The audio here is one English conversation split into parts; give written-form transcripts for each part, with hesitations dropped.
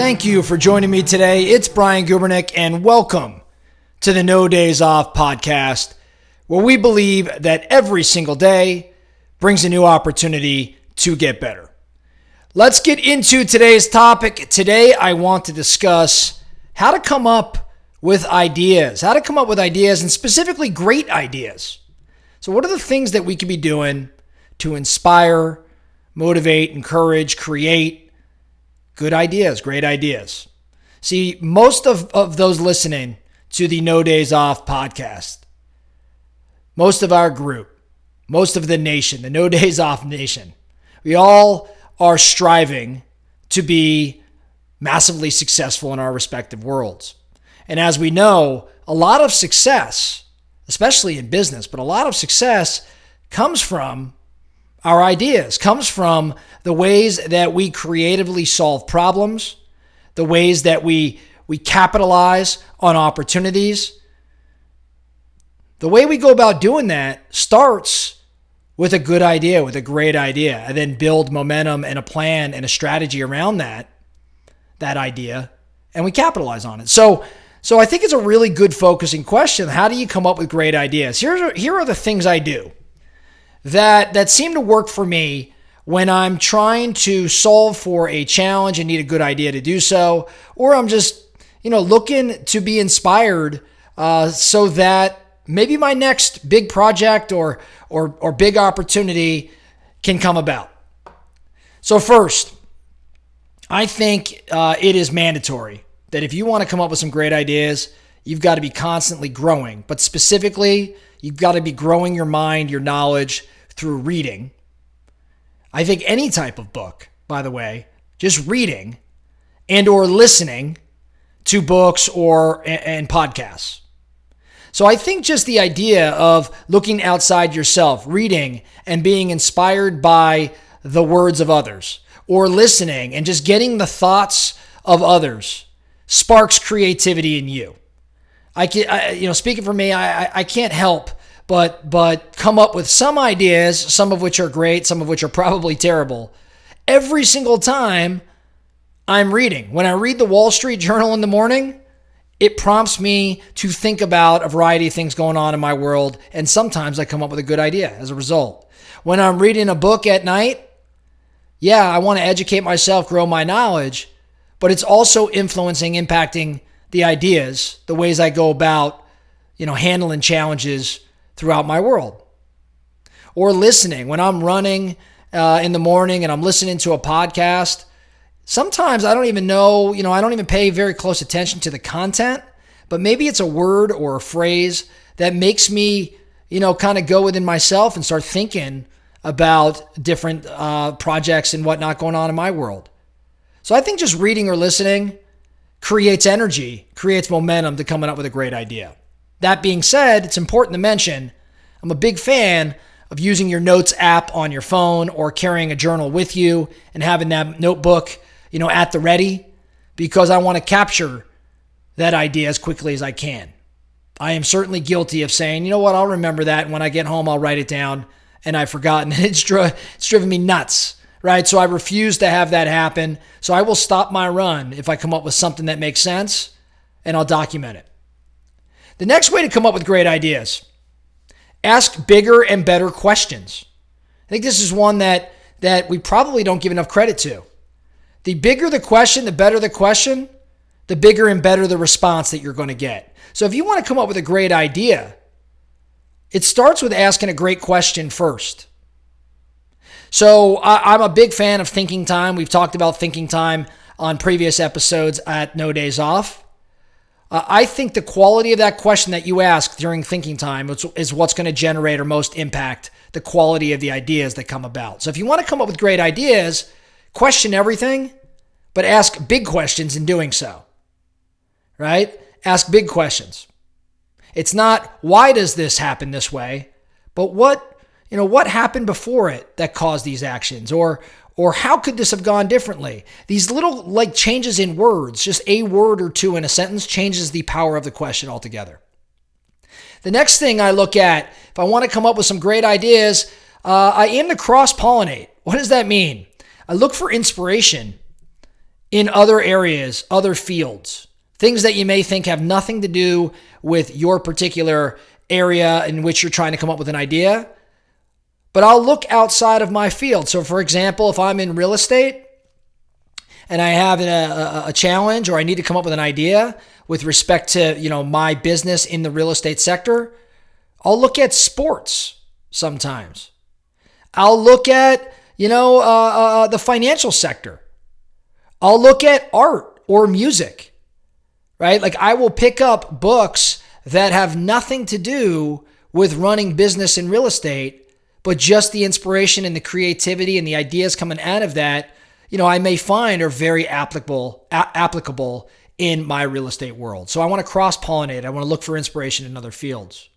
Thank you for joining me today. It's Brian Gubernick, and welcome to the No Days Off podcast, where we believe that every single day brings a new opportunity to get better. Let's get into today's topic. Today, I want to discuss how to come up with ideas, and specifically great ideas. So what are the things that we could be doing to inspire, motivate, encourage, create good ideas, great ideas? See, most of those listening to the No Days Off podcast, most of our group, most of the nation, the No Days Off nation, we all are striving to be massively successful in our respective worlds. And as we know, a lot of success, especially in business, but a lot of success comes from our ideas, comes from the ways that we creatively solve problems, the ways that we capitalize on opportunities. The way we go about doing that starts with a good idea, with a great idea, and then build momentum and a plan and a strategy around that idea, and we capitalize on it. So I think it's a really good focusing question. How do you come up with great ideas? Here are the things I do that seem to work for me when I'm trying to solve for a challenge and need a good idea to do so, or I'm just, looking to be inspired so that maybe my next big project or big opportunity can come about. So first, I think it is mandatory that if you want to come up with some great ideas, you've got to be constantly growing. But specifically, you've got to be growing your mind, your knowledge through reading. I think any type of book, by the way, just reading and or listening to books and podcasts. So I think just the idea of looking outside yourself, reading and being inspired by the words of others, or listening and just getting the thoughts of others sparks creativity in you. Speaking for me, I can't help but come up with some ideas, some of which are great, some of which are probably terrible, every single time I'm reading. When I read the Wall Street Journal in the morning, it prompts me to think about a variety of things going on in my world, and sometimes I come up with a good idea as a result. When I'm reading a book at night, I want to educate myself, grow my knowledge, but it's also impacting the ideas, the ways I go about, handling challenges throughout my world. Or listening. When I'm running in the morning and I'm listening to a podcast, sometimes I don't even know, I don't even pay very close attention to the content, but maybe it's a word or a phrase that makes me, kind of go within myself and start thinking about different projects and whatnot going on in my world. So I think just reading or listening creates energy, creates momentum to coming up with a great idea. That being said, it's important to mention, I'm a big fan of using your notes app on your phone or carrying a journal with you and having that notebook, at the ready, because I want to capture that idea as quickly as I can. I am certainly guilty of saying, I'll remember that, and when I get home, I'll write it down, and I've forgotten. It's driven me nuts, right? So I refuse to have that happen. So I will stop my run if I come up with something that makes sense, and I'll document it. The next way to come up with great ideas, ask bigger and better questions. I think this is one that we probably don't give enough credit to. The bigger the question, the better the question, the bigger and better the response that you're going to get. So if you want to come up with a great idea, it starts with asking a great question first. So I'm a big fan of thinking time. We've talked about thinking time on previous episodes at No Days Off. I think the quality of that question that you ask during thinking time is what's going to generate or most impact the quality of the ideas that come about. So if you want to come up with great ideas, question everything, but ask big questions in doing so, right? Ask big questions. It's not, why does this happen this way? But what happened before it that caused these actions? Or how could this have gone differently? These little changes in words, just a word or two in a sentence, changes the power of the question altogether. The next thing I look at, if I want to come up with some great ideas, I aim to cross-pollinate. What does that mean? I look for inspiration in other areas, other fields, things that you may think have nothing to do with your particular area in which you're trying to come up with an idea, but I'll look outside of my field. So for example, if I'm in real estate and I have a challenge or I need to come up with an idea with respect to, my business in the real estate sector, I'll look at sports sometimes. I'll look at, the financial sector. I'll look at art or music, right? Like I will pick up books that have nothing to do with running business in real estate, but just the inspiration and the creativity and the ideas coming out of that, I may find are very applicable in my real estate world. So I want to cross-pollinate. I want to look for inspiration in other fields.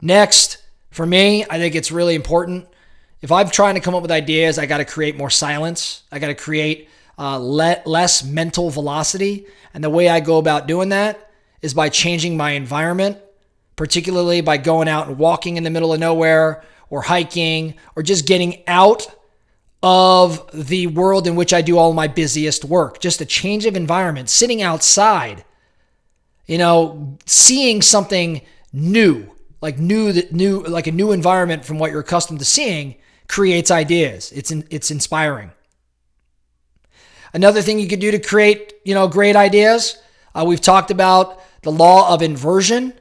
Next, for me, I think it's really important. If I'm trying to come up with ideas, I got to create more silence. I got to create less mental velocity. And the way I go about doing that is by changing my environment, particularly by going out and walking in the middle of nowhere or hiking or just getting out of the world in which I do all my busiest work. Just a change of environment, sitting outside, seeing something new, like a new environment from what you're accustomed to seeing creates ideas. It's inspiring. Another thing you could do to create, great ideas, we've talked about the law of inversion.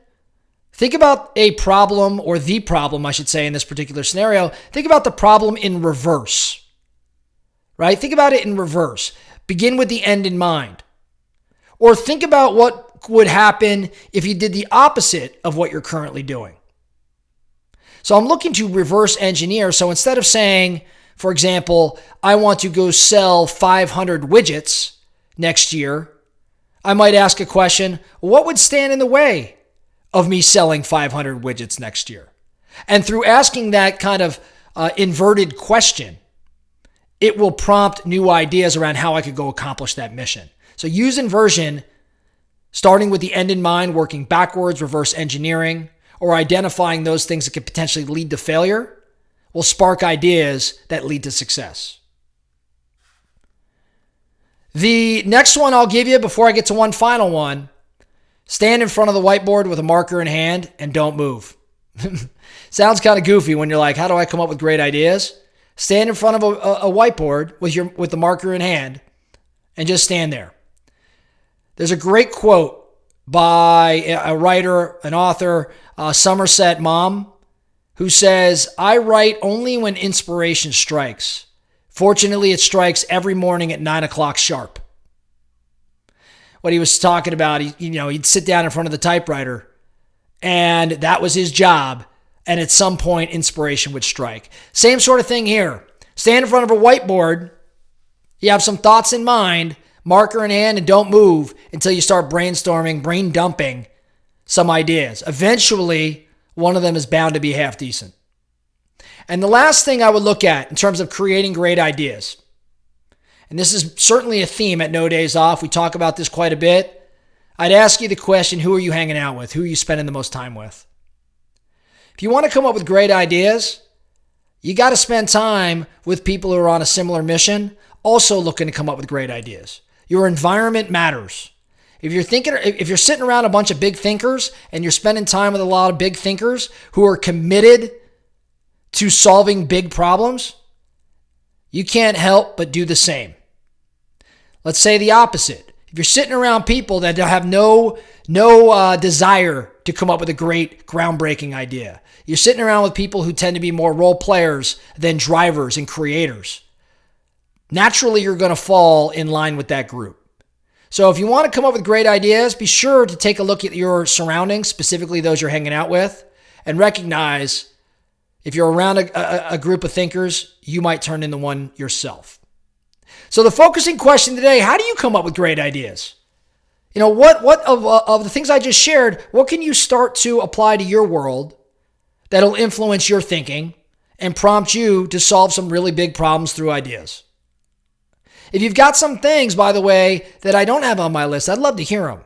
Think about a problem, or the problem, I should say, in this particular scenario. Think about the problem in reverse, right? Think about it in reverse. Begin with the end in mind. Or think about what would happen if you did the opposite of what you're currently doing. So I'm looking to reverse engineer. So instead of saying, for example, I want to go sell 500 widgets next year, I might ask a question, what would stand in the way of me selling 500 widgets next year? And through asking that kind of inverted question, it will prompt new ideas around how I could go accomplish that mission. So use inversion, starting with the end in mind, working backwards, reverse engineering, or identifying those things that could potentially lead to failure, will spark ideas that lead to success. The next one I'll give you before I get to one final one, stand in front of the whiteboard with a marker in hand and don't move. Sounds kind of goofy when you're like, how do I come up with great ideas? Stand in front of a whiteboard with the marker in hand and just stand there. There's a great quote by a writer, an author, Somerset Maugham, who says, I write only when inspiration strikes. Fortunately, it strikes every morning at 9 o'clock sharp. What he was talking about, he'd sit down in front of the typewriter, and that was his job. And at some point, inspiration would strike. Same sort of thing here. Stand in front of a whiteboard. You have some thoughts in mind, marker in hand, and don't move until you start brainstorming, brain dumping some ideas. Eventually, one of them is bound to be half decent. And the last thing I would look at in terms of creating great ideas, and this is certainly a theme at No Days Off. We talk about this quite a bit. I'd ask you the question, who are you hanging out with? Who are you spending the most time with? If you want to come up with great ideas, you got to spend time with people who are on a similar mission, also looking to come up with great ideas. Your environment matters. If you're sitting around a bunch of big thinkers and you're spending time with a lot of big thinkers who are committed to solving big problems, you can't help but do the same. Let's say the opposite. If you're sitting around people that have no desire to come up with a great, groundbreaking idea, you're sitting around with people who tend to be more role players than drivers and creators, naturally you're going to fall in line with that group. So if you want to come up with great ideas, be sure to take a look at your surroundings, specifically those you're hanging out with, and recognize if you're around a group of thinkers, you might turn into one yourself. So the focusing question today, how do you come up with great ideas? What of the things I just shared, what can you start to apply to your world that'll influence your thinking and prompt you to solve some really big problems through ideas? If you've got some things, by the way, that I don't have on my list, I'd love to hear them.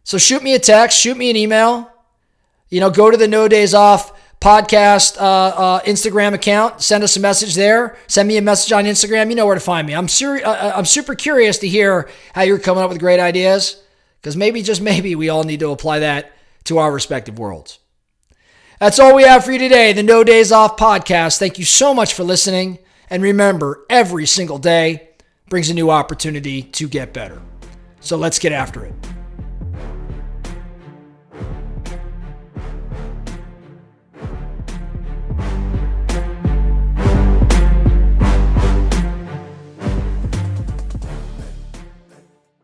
So shoot me a text, shoot me an email, go to the No Days Off podcast Instagram account. Send us a message there. Send me a message on Instagram. You know where to find me. I'm super curious to hear how you're coming up with great ideas, because maybe, just maybe, we all need to apply that to our respective worlds. That's all we have for you today, the No Days Off podcast. Thank you so much for listening. And remember, every single day brings a new opportunity to get better. So let's get after it.